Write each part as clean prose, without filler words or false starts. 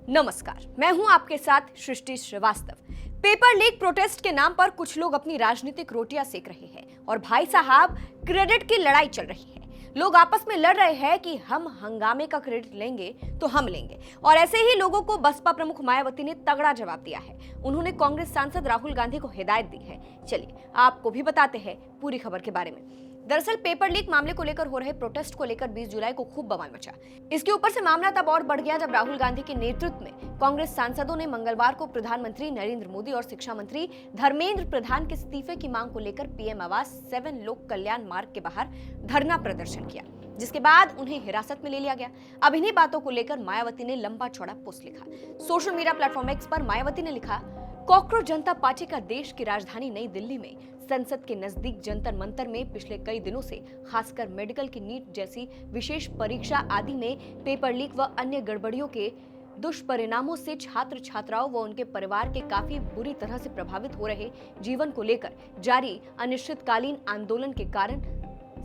नमस्कार, मैं हूं आपके साथ सृष्टि श्रीवास्तव। पेपर लीक प्रोटेस्ट के नाम पर कुछ लोग अपनी राजनीतिक रोटियां सेक रहे हैं और भाई साहब क्रेडिट की लड़ाई चल रही है। लोग आपस में लड़ रहे हैं कि हम हंगामे का क्रेडिट लेंगे तो हम लेंगे, और ऐसे ही लोगों को बसपा प्रमुख मायावती ने तगड़ा जवाब दिया है। उन्होंने कांग्रेस सांसद राहुल गांधी को हिदायत दी है। चलिए आपको भी बताते हैं पूरी खबर के बारे में। दरअसल पेपर लीक मामले को लेकर हो रहे प्रोटेस्ट को लेकर 20 जुलाई को खूब बवाल मचा। इसके ऊपर से मामला तब और बढ़ गया जब राहुल गांधी के नेतृत्व में कांग्रेस सांसदों ने मंगलवार को प्रधानमंत्री नरेंद्र मोदी और शिक्षा मंत्री धर्मेंद्र प्रधान के इस्तीफे की मांग को लेकर पीएम आवास 7 लोक कल्याण मार्ग के बाहर धरना प्रदर्शन किया, जिसके बाद उन्हें हिरासत में ले लिया गया। अब इन्हीं बातों को लेकर मायावती ने लंबा चौड़ा पोस्ट लिखा। सोशल मीडिया प्लेटफॉर्म एक्स पर मायावती ने लिखा, कॉकरोच जनता पार्टी का देश की राजधानी नई दिल्ली में संसद के नजदीक जंतर मंतर में पिछले कई दिनों से खासकर मेडिकल की नीट जैसी विशेष परीक्षा आदि में पेपर लीक व अन्य गड़बड़ियों के दुष्परिणामों से छात्र छात्राओं व उनके परिवार के काफी बुरी तरह से प्रभावित हो रहे जीवन को लेकर जारी अनिश्चितकालीन आंदोलन के कारण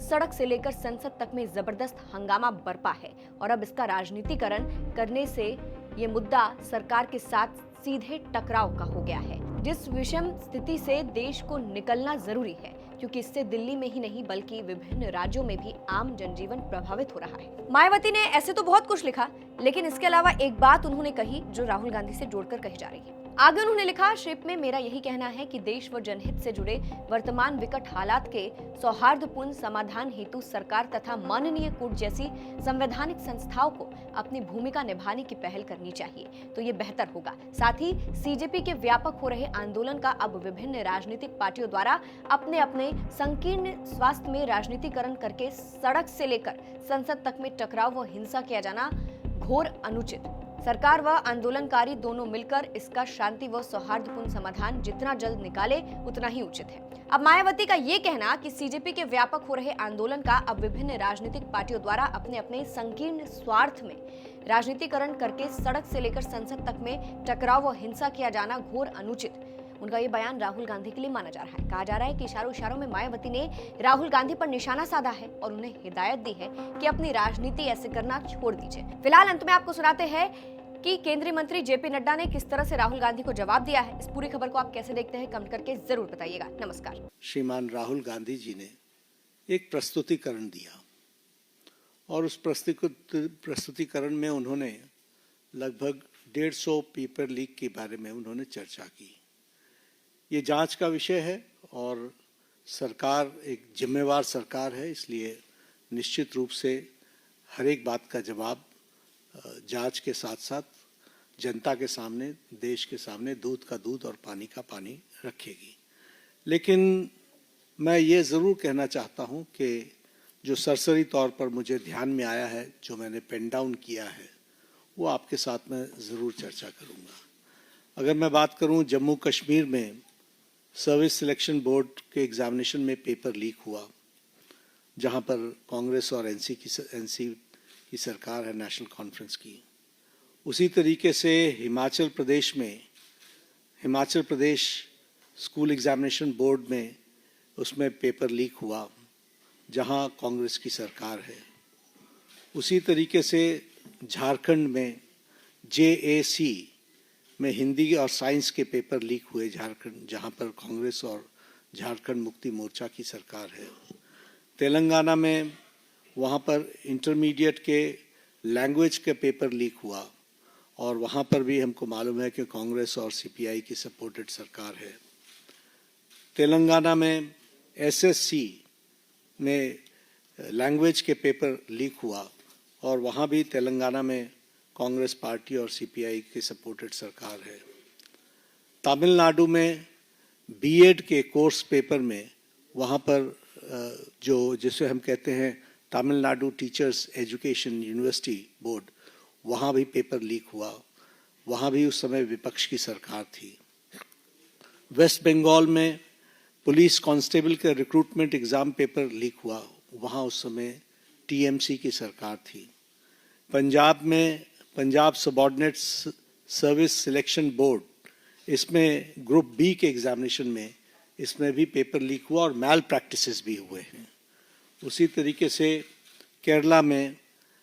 सड़क से लेकर संसद तक में जबरदस्त हंगामा बरपा है और अब इसका राजनीतिकरण करने से ये मुद्दा सरकार के साथ सीधे टकराव का हो गया है, जिस विषम स्थिति से देश को निकलना जरूरी है, क्योंकि इससे दिल्ली में ही नहीं बल्कि विभिन्न राज्यों में भी आम जनजीवन प्रभावित हो रहा है। मायावती ने ऐसे तो बहुत कुछ लिखा, लेकिन इसके अलावा एक बात उन्होंने कही जो राहुल गांधी से जोड़कर कही जा रही है। आगे उन्होंने लिखा, शेप में मेरा यही कहना है कि देश व जनहित से जुड़े वर्तमान विकट हालात के सौहार्दपूर्ण समाधान हेतु सरकार तथा माननीय कोर्ट जैसी संवैधानिक संस्थाओं को अपनी भूमिका निभाने की पहल करनी चाहिए, तो ये बेहतर होगा। साथ ही सीजेपी के व्यापक हो रहे आंदोलन का अब विभिन्न राजनीतिक पार्टियों द्वारा अपने अपने संकीर्ण स्वास्थ्य में राजनीतिकरण करके सड़क से लेकर संसद तक में टकराव व हिंसा किया जाना घोर अनुचित। सरकार व आंदोलनकारी दोनों मिलकर इसका शांति व सौहार्दपूर्ण समाधान जितना जल्द निकाले उतना ही उचित है। अब मायावती का ये कहना कि सीजेपी के व्यापक हो रहे आंदोलन का अब विभिन्न राजनीतिक पार्टियों द्वारा अपने अपने संकीर्ण स्वार्थ में राजनीतिकरण करके सड़क से लेकर संसद तक में टकराव व हिंसा किया जाना घोर अनुचित। उनका ये बयान राहुल गांधी के लिए माना जा रहा है। कहा जा रहा है कि इशारों इशारों में मायावती ने राहुल गांधी पर निशाना साधा है और उन्हें हिदायत दी है कि अपनी राजनीति ऐसे करना छोड़ दीजिए। फिलहाल अंत में आपको सुनाते हैं कि केंद्रीय मंत्री जेपी नड्डा ने किस तरह से राहुल गांधी को जवाब दिया है। इस पूरी खबर को आप कैसे देखते हैं, कमेंट करके जरूर बताइएगा। नमस्कार। श्रीमान राहुल गांधी जी ने एक प्रस्तुतिकरण दिया और उस प्रस्तुतिकरण में उन्होंने लगभग 150 पेपर लीक के बारे में उन्होंने चर्चा की। ये जांच का विषय है और सरकार एक जिम्मेवार सरकार है, इसलिए निश्चित रूप से हर एक बात का जवाब जांच के साथ साथ जनता के सामने, देश के सामने दूध का दूध और पानी का पानी रखेगी। लेकिन मैं ये ज़रूर कहना चाहता हूँ कि जो सरसरी तौर पर मुझे ध्यान में आया है, जो मैंने पेन डाउन किया है, वो आपके साथ मैं ज़रूर चर्चा करूँगा। अगर मैं बात करूँ जम्मू कश्मीर में सर्विस सिलेक्शन बोर्ड के एग्जामिनेशन में पेपर लीक हुआ, जहाँ पर कांग्रेस और एनसी की सरकार है, नेशनल कॉन्फ्रेंस की। उसी तरीके से Himachal Pradesh school examination board में उसमें पेपर लीक हुआ, जहां कांग्रेस की सरकार है। उसी तरीके से झारखंड में JAC में हिंदी और साइंस के पेपर लीक हुए झारखंड, जहां पर कांग्रेस और झारखंड मुक्ति मोर्चा की सरकार है। तेलंगाना में वहाँ पर इंटरमीडिएट के लैंग्वेज के पेपर लीक हुआ और वहाँ पर भी हमको मालूम है कि कांग्रेस और CPI की सपोर्टेड सरकार है। तेलंगाना में SSC में लैंग्वेज के पेपर लीक हुआ और वहाँ भी तेलंगाना में कांग्रेस पार्टी और CPI की सपोर्टेड सरकार है। तमिलनाडु में B.Ed के कोर्स पेपर में वहाँ पर जो जिसे हम कहते हैं Tamil Nadu teachers education university board, वहाँ भी पेपर लीक हुआ। वहाँ भी उस समय विपक्ष की सरकार थी। वेस्ट बंगाल में पुलिस कांस्टेबल के रिक्रूटमेंट एग्ज़ाम पेपर लीक हुआ, वहाँ उस समय TMC की सरकार थी। पंजाब में Punjab subordinate service selection board इसमें ग्रुप बी के एग्जामिनेशन में इसमें भी पेपर लीक हुआ और मैल प्रैक्टिसेस भी हुए हैं। उसी तरीके से केरला में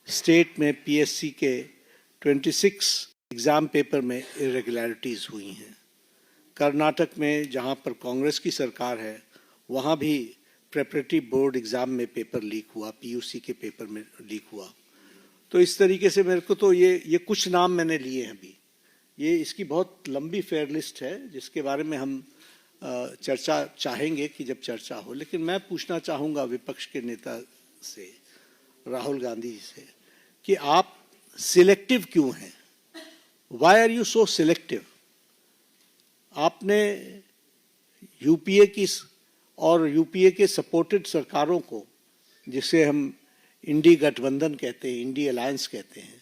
स्टेट में पीएससी के 26 एग्ज़ाम पेपर में इरेगुलरिटीज़ हुई हैं। कर्नाटक में जहां पर कांग्रेस की सरकार है वहां भी प्रेपरेटरी बोर्ड एग्ज़ाम में पेपर लीक हुआ, पीयूसी के पेपर में लीक हुआ। तो इस तरीके से मेरे को तो ये कुछ नाम मैंने लिए हैं अभी। ये इसकी बहुत लंबी फेयर लिस्ट है जिसके बारे में हम चर्चा चाहेंगे कि जब चर्चा हो। लेकिन मैं पूछना चाहूँगा विपक्ष के नेता से, राहुल गांधी जी से, कि आप सिलेक्टिव क्यों हैं? Why are you so selective? आपने यूपीए की और यूपीए के सपोर्टेड सरकारों को, जिसे हम इंडी गठबंधन कहते हैं, इंडी अलायंस कहते हैं,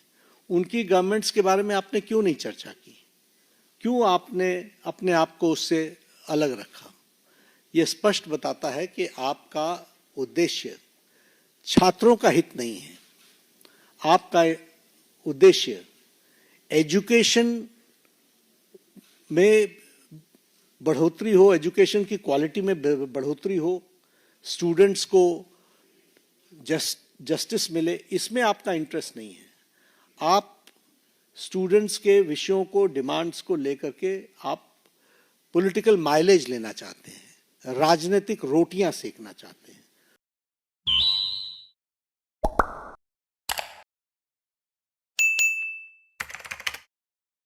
उनकी गवर्नमेंट्स के बारे में आपने क्यों नहीं चर्चा की? क्यों आपने अपने आप को उससे अलग रखा? यह स्पष्ट बताता है कि आपका उद्देश्य छात्रों का हित नहीं है। आपका उद्देश्य एजुकेशन में बढ़ोतरी हो, एजुकेशन की क्वालिटी में बढ़ोतरी हो, स्टूडेंट्स को जस्टिस मिले, इसमें आपका इंटरेस्ट नहीं है। आप स्टूडेंट्स के विषयों को, डिमांड्स को लेकर के आप पॉलिटिकल माइलेज लेना चाहते हैं, राजनीतिक रोटियां सेकना चाहते हैं।